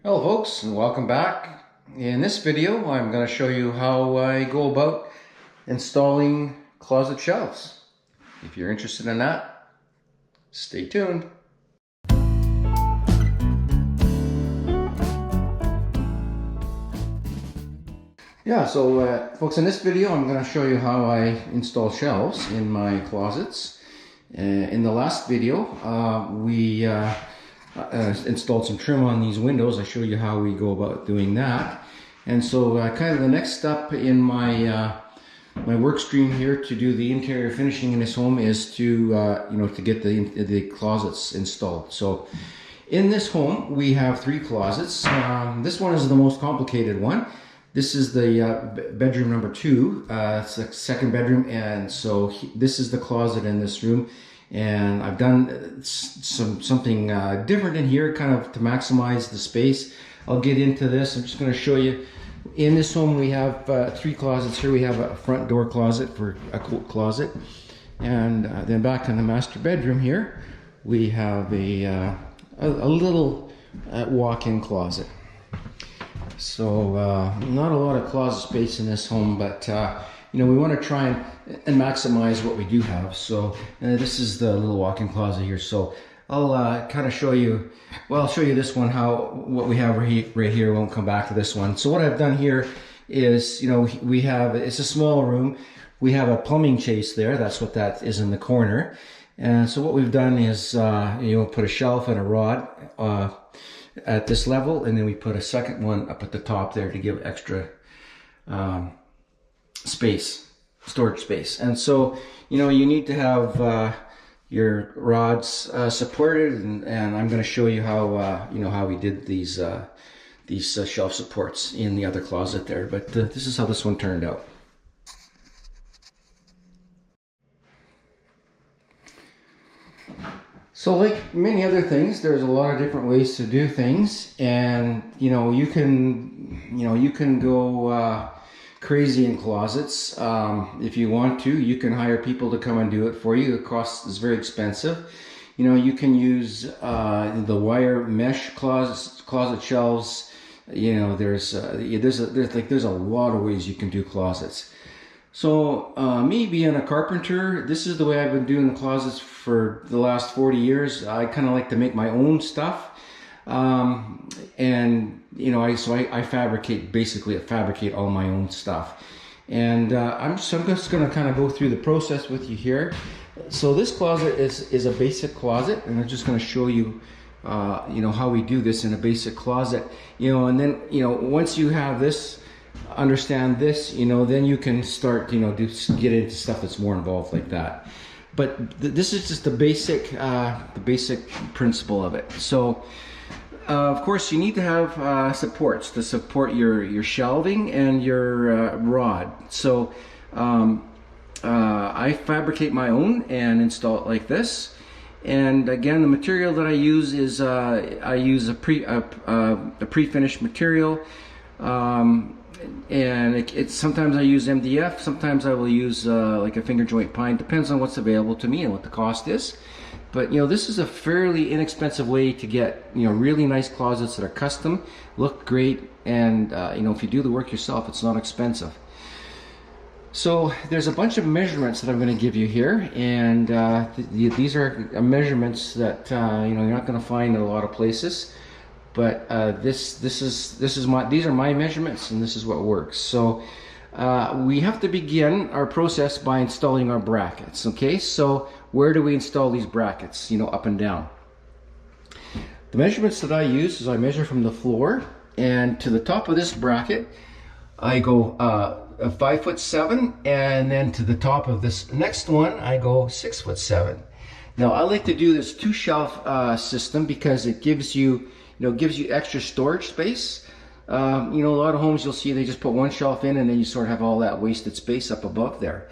Hello folks, and welcome back. In this video I'm going to show you how I go about installing closet shelves. If you're interested in that, stay tuned. Folks, in this video I'm going to show you how I install shelves in my closets. In the last video we installed some trim on these windows. I show you how we go about doing that. And so kind of the next step in my my work stream here to do the interior finishing in this home is to to get the closets installed. So in this home we have 3 closets. This one is the most complicated one. This is the bedroom number 2. It's the second bedroom, and so this is the closet in this room. And I've done something different in here, kind of to maximize the space. I'll get into this. I'm just going to show you. In this home we have 3 closets. Here we have a front door closet for a coat closet, and then back in the master bedroom here we have a little walk-in closet. So not a lot of closet space in this home, but we want to try and maximize what we do have. So this is the little walk-in closet here. So I'll kind of show you, well, I'll show you this one, what we have right here. Won't come back to this one. So what I've done here is, we have, it's a small room. We have a plumbing chase there. That's what that is in the corner. And so what we've done is, put a shelf and a rod at this level, and then we put a second one up at the top there to give extra storage space. And so you need to have your rods supported, and I'm going to show you how how we did these shelf supports in the other closet there. But this is how this one turned out. So like many other things, there's a lot of different ways to do things, and you can go crazy in closets. If you want to, you can hire people to come and do it for you. The cost is very expensive. You can use the wire mesh closet shelves. There's a lot of ways you can do closets. So me being a carpenter, this is the way I've been doing the closets for the last 40 years. I kind of like to make my own stuff. I fabricate all my own stuff. And I'm just going to kind of go through the process with you here. So this closet is a basic closet, and I'm just going to show you how we do this in a basic closet. And then once you have this, understand this, then you can start get into stuff that's more involved like that. But this is just the basic principle of it. So of course you need to have supports to support your shelving and your rod. So I fabricate my own and install it like this. And again, the material that I use is I use a pre-finished material. And sometimes I use MDF, sometimes I will use like a finger joint pine. Depends on what's available to me and what the cost is. But this is a fairly inexpensive way to get really nice closets that are custom, look great, and if you do the work yourself, it's not expensive. So there's a bunch of measurements that I'm going to give you here, and these are measurements that you're not going to find in a lot of places. But these are my measurements, and this is what works. So we have to begin our process by installing our brackets. Okay, so where do we install these brackets? Up and down. The measurements that I use is I measure from the floor, and to the top of this bracket I go 5'7", and then to the top of this next one I go 6'7". Now I like to do this 2-shelf system because it gives you extra storage space. A lot of homes you'll see they just put 1 shelf in, and then you sort of have all that wasted space up above there.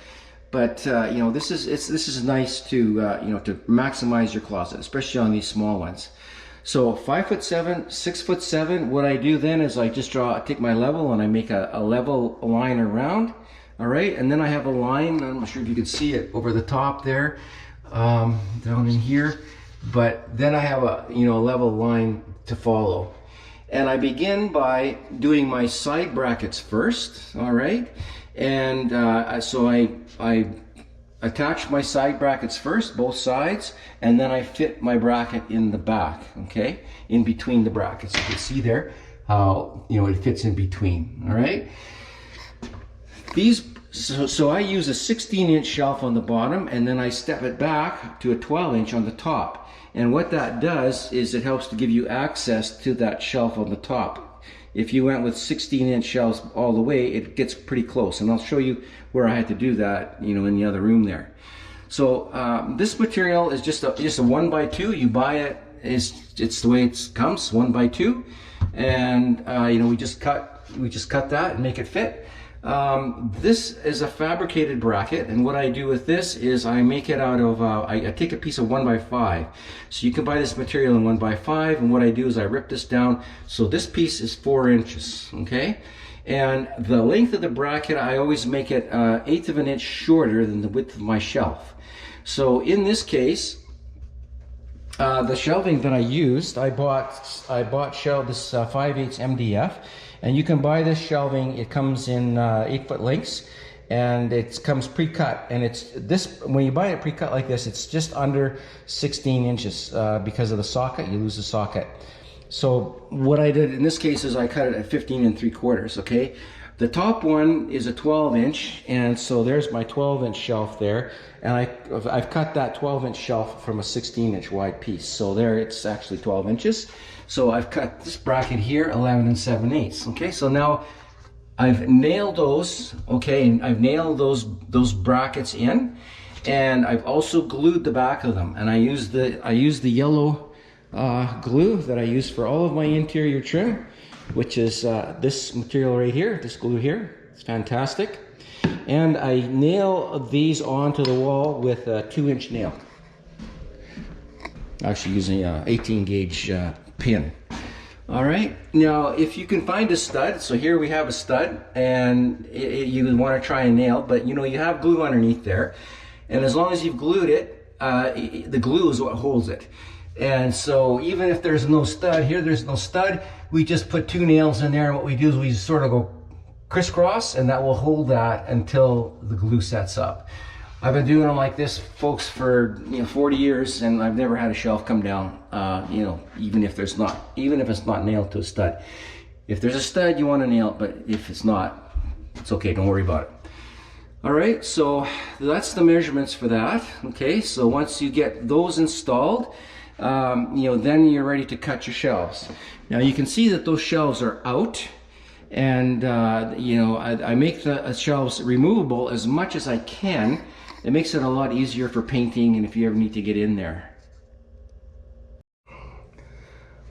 But this is nice to to maximize your closet, especially on these small ones. So 5'7", 6'7". What I do then is I just take my level and I make a level line around. All right, and then I have a line. I'm not sure if you can see it over the top there, down in here. But then I have a level line to follow. And I begin by doing my side brackets first, all right? And so I attach my side brackets first, both sides, and then I fit my bracket in the back, okay? In between the brackets. You can see there how, you know, it fits in between, all right? So I use a 16-inch shelf on the bottom, and then I step it back to a 12-inch on the top. And what that does is it helps to give you access to that shelf on the top. If you went with 16-inch shelves all the way, it gets pretty close. And I'll show you where I had to do that, you know, in the other room there. So this material is just a 1x2. You buy it, it's the way it comes, 1x2. And you know, we just cut that and make it fit. This is a fabricated bracket, and what I do with this is I make it out of, I take a piece of 1x5. So you can buy this material in 1x5, and what I do is I rip this down. So this piece is 4 inches, okay? And the length of the bracket, I always make it 1/8 of an inch shorter than the width of my shelf. So in this case, the shelving that I used, I bought this 5/8 MDF. And you can buy this shelving. It comes in 8-foot lengths, and it comes pre-cut. And it's this, when you buy it pre-cut like this, it's just under 16 inches because of the socket. You lose the socket. So what I did in this case is I cut it at 15 3/4. Okay, the top one is a 12-inch, and so there's my 12-inch shelf there. And I've cut that 12-inch shelf from a 16-inch wide piece. So there, it's actually 12 inches. So I've cut this bracket here 11 7/8. Okay, so now I've nailed those. Okay, and I've nailed those brackets in, and I've also glued the back of them. And I use the yellow glue that I use for all of my interior trim, which is this material right here, this glue here. It's fantastic. And I nail these onto the wall with a 2-inch nail. Actually using an 18 gauge pin. All right, now if you can find a stud, so here we have a stud, and you want to try and nail, but you know, you have glue underneath there, and as long as you've glued it, the glue is what holds it. And so even if there's no stud, here there's no stud, we just put 2 nails in there, and what we do is we sort of go crisscross, and that will hold that until the glue sets up. I've been doing them like this, folks, for 40 years, and I've never had a shelf come down. You know, even if it's not nailed to a stud. If there's a stud, you want to nail it, but if it's not, it's okay. Don't worry about it. All right, so that's the measurements for that. Okay, so once you get those installed, you know, then you're ready to cut your shelves. Now you can see that those shelves are out. And you know, I make the shelves removable as much as I can. It makes it a lot easier for painting and if you ever need to get in there.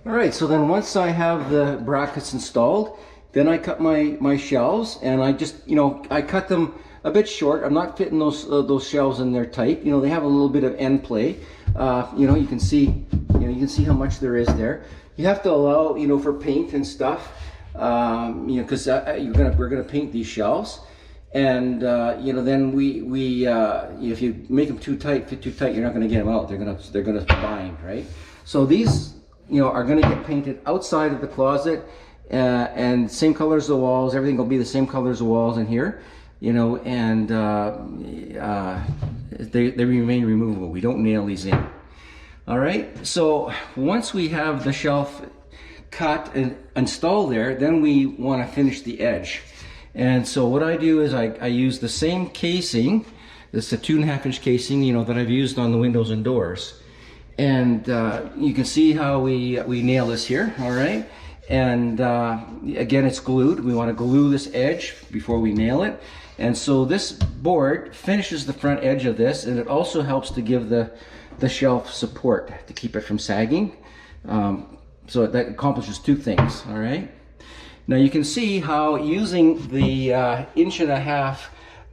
All right, so then once I have the brackets installed, then I cut my shelves, and I just, you know, I cut them a bit short. I'm not fitting those shelves in there tight. You know, they have a little bit of end play. You know, you can see how much there is there. You have to allow, you know, for paint and stuff. You know, because we're gonna paint these shelves, and you know, then if you make them too tight, fit too tight, you're not gonna get them out. They're gonna bind, right? So these, you know, are gonna get painted outside of the closet, and same color as the walls. Everything will be the same color as the walls in here, you know, and they remain removable. We don't nail these in. All right. So once we have the shelf cut and installed there, then we want to finish the edge. And so what I do is I use the same casing. This is a 2.5-inch casing, you know, that I've used on the windows and doors. And you can see how we nail this here, all right? And again, it's glued. We want to glue this edge before we nail it. And so this board finishes the front edge of this, and it also helps to give the shelf support to keep it from sagging. So that accomplishes 2 things, all right? Now you can see how using the 1.5-inch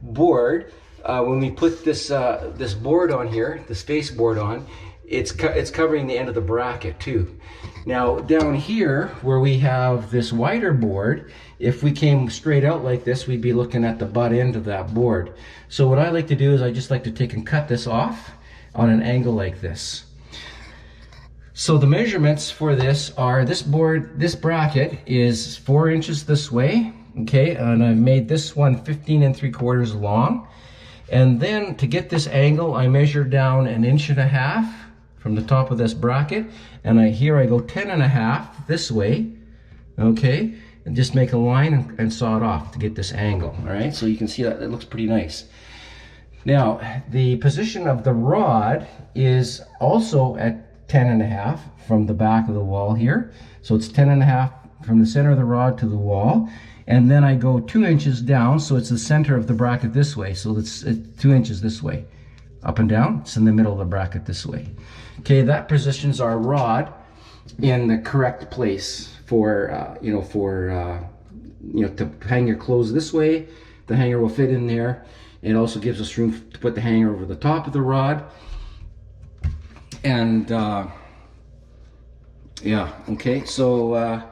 board, when we put this board on here, the space board on, it's covering the end of the bracket too. Now down here where we have this wider board, if we came straight out like this, we'd be looking at the butt end of that board. So what I like to do is I just like to take and cut this off on an angle like this. So the measurements for this are, this bracket is 4 inches this way, okay, and I've made this one 15 3/4 long. And then to get this angle, I measure down 1.5 inches from the top of this bracket, and here I go 10 1/2 this way, okay, and just make a line and saw it off to get this angle. All right, so you can see that it looks pretty nice. Now, the position of the rod is also at 10 1/2 from the back of the wall here. So it's 10 1/2 from the center of the rod to the wall. And then I go 2 inches down, so it's the center of the bracket this way. So it's 2 inches this way. Up and down, it's in the middle of the bracket this way. Okay, that positions our rod in the correct place for, to hang your clothes this way. The hanger will fit in there. It also gives us room to put the hanger over the top of the rod. And yeah, okay, so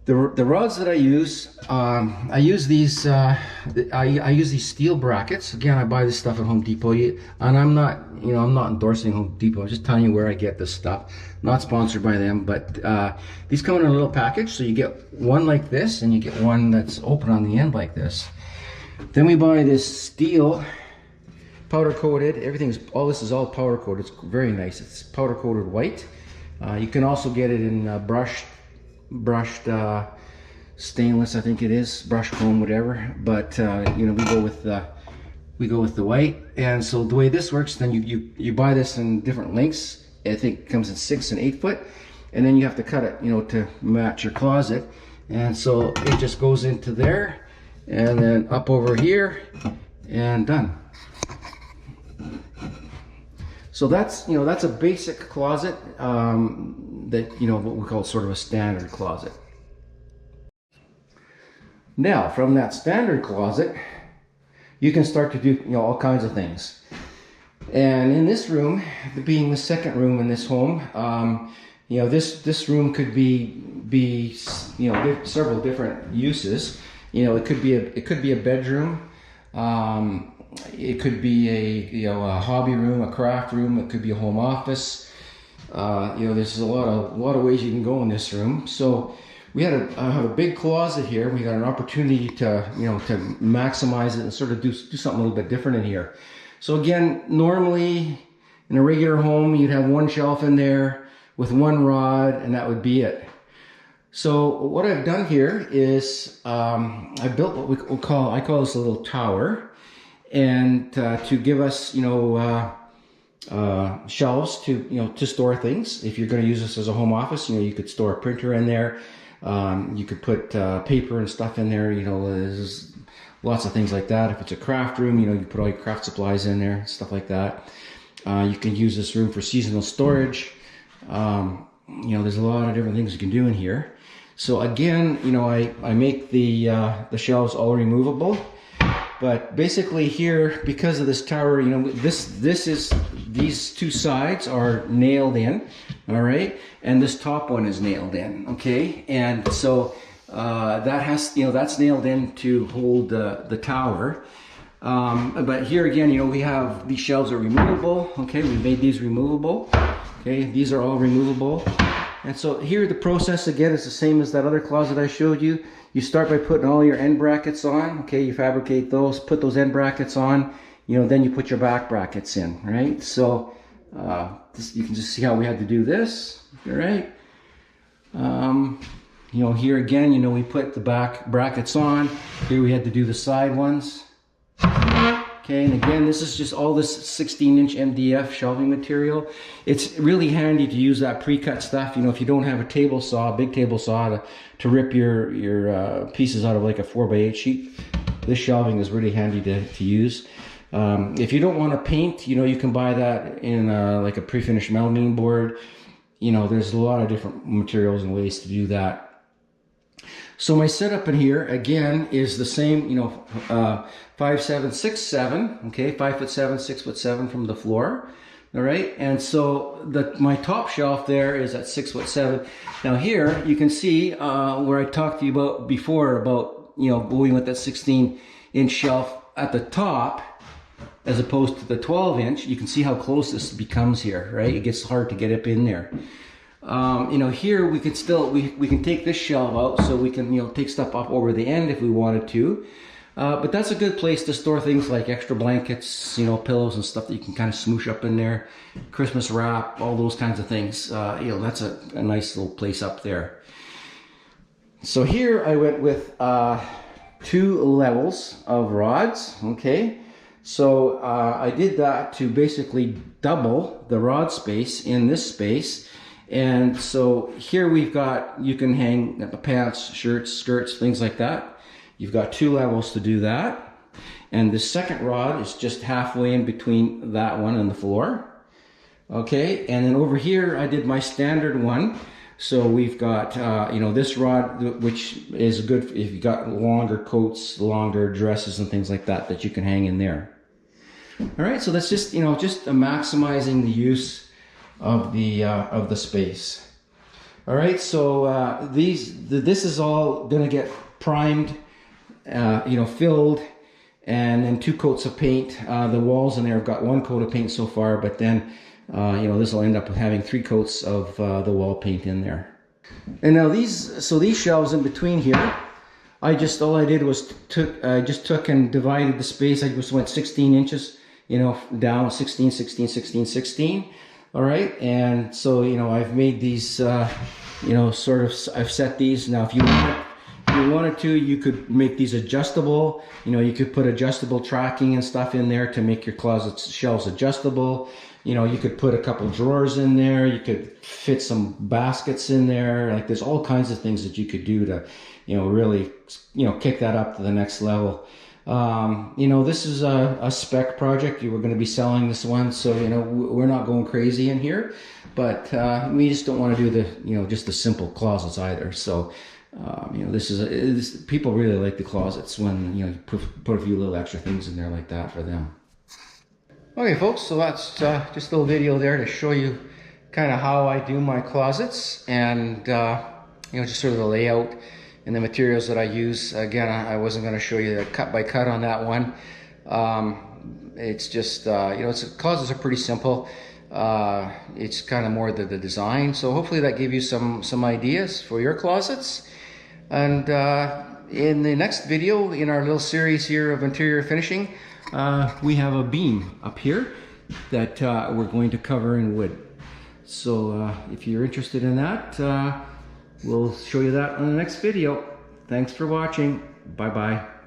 the rods that I use these I use these steel brackets. Again, I buy this stuff at Home Depot, and I'm not endorsing Home Depot. I'm just telling you where I get this stuff. Not sponsored by them, but these come in a little package, so you get one like this, and you get one that's open on the end like this. Then we buy this steel, powder coated. All this is all powder coated. It's very nice. It's powder coated white. You can also get it in brushed stainless, I think it is, brushed chrome, whatever. But we go with the white. And so the way this works, then you buy this in different lengths. I think it comes in 6 and 8 foot, and then you have to cut it, to match your closet. And so it just goes into there, and then up over here, and done. So that's a basic closet that what we call sort of a standard closet. Now, from that standard closet, you can start to do all kinds of things. And in this room, being the second room in this home, this room could be several different uses. It could be a bedroom. It could be a hobby room, a craft room. It could be a home office. There's a lot of ways you can go in this room. So we have a big closet here. We got an opportunity to to maximize it and sort of do something a little bit different in here. So again, normally in a regular home, you'd have one shelf in there with one rod, and that would be it. So what I've done here is I built what I call this a little tower, and to give us shelves to store things. If you're going to use this as a home office, you could store a printer in there. You could put paper and stuff in there. There's lots of things like that. If it's a craft room, you put all your craft supplies in there, stuff like that. You can use this room for seasonal storage. There's a lot of different things you can do in here. So again, I make the shelves all removable. But basically here, because of this tower, these two sides are nailed in, all right, and this top one is nailed in, okay, and so that's nailed in to hold the tower. But here again, we have these shelves are removable, okay. We made these removable, okay. These are all removable, and so here the process again is the same as that other closet I showed you. You start by putting all your end brackets on, okay, you fabricate those, put those end brackets on, then you put your back brackets in, right? So you can just see how we had to do this, all right? Here again, we put the back brackets on. Here we had to do the side ones. Okay, and again, this is just all this 16-inch MDF shelving material. It's really handy to use that pre-cut stuff. If you don't have a table saw, a big table saw to rip your pieces out of like a 4x8 sheet, this shelving is really handy to use. If you don't want to paint, you can buy that in like a pre-finished melamine board. There's a lot of different materials and ways to do that. So my setup in here again is the same, 5'7", 6'7", okay, 5'7", 6'7" from the floor, all right. And so my top shelf there is at 6'7". Now here you can see where I talked to you about before about going with that 16-inch shelf at the top. as opposed to the 12-inch. You can see how close this becomes here, right? It gets hard to get up in there. You know, here we can still, we can take this shelf out, so we can, you know, take stuff up over the end if we wanted to. But that's a good place to store things like extra blankets, you know, pillows and stuff that you can kind of smoosh up in there, Christmas wrap, all those kinds of things. You know, that's a nice little place up there. So here I went with 2 levels of rods, okay? So I did that to basically double the rod space in this space. And so here we've got, you can hang pants, shirts, skirts, things like that. You've got 2 levels to do that. And the second rod is just halfway in between that one and the floor. Okay, and then over here I did my standard one. So we've got, you know, this rod, which is good if you've got longer coats, longer dresses and things like that, that you can hang in there. All right, so that's just, you know, just maximizing the use of the space. All right, so this is all gonna get primed, you know, filled, and then 2 coats of paint. The walls in there have got 1 coat of paint so far, but then you know, this will end up with having 3 coats of the wall paint in there. And now these shelves in between here, all I did was I just took and divided the space. I just went 16 inches, you know, down 16, 16, 16, 16. All right, and so, you know, I've made these, you know, sort of, I've set these. Now if you wanted to, you could make these adjustable. You know, you could put adjustable tracking and stuff in there to make your closet shelves adjustable. You know, you could put a couple drawers in there. You could fit some baskets in there. Like, there's all kinds of things that you could do to, you know, really, you know, kick that up to the next level. You know, this is a spec project. You were going to be selling this one, so, you know, we're not going crazy in here, but we just don't want to do the, you know, just the simple closets either. So, you know, people really like the closets when, you know, you put a few little extra things in there like that for them. Okay, folks, so that's just a little video there to show you kind of how I do my closets, and you know, just sort of the layout and the materials that I use. Again, I wasn't going to show you the cut by cut on that one. It's just, you know, closets are pretty simple. It's kind of more the design. So hopefully that gave you some ideas for your closets. And in the next video in our little series here of interior finishing, we have a beam up here that we're going to cover in wood. So if you're interested in that, we'll show you that on the next video. Thanks for watching. Bye-bye.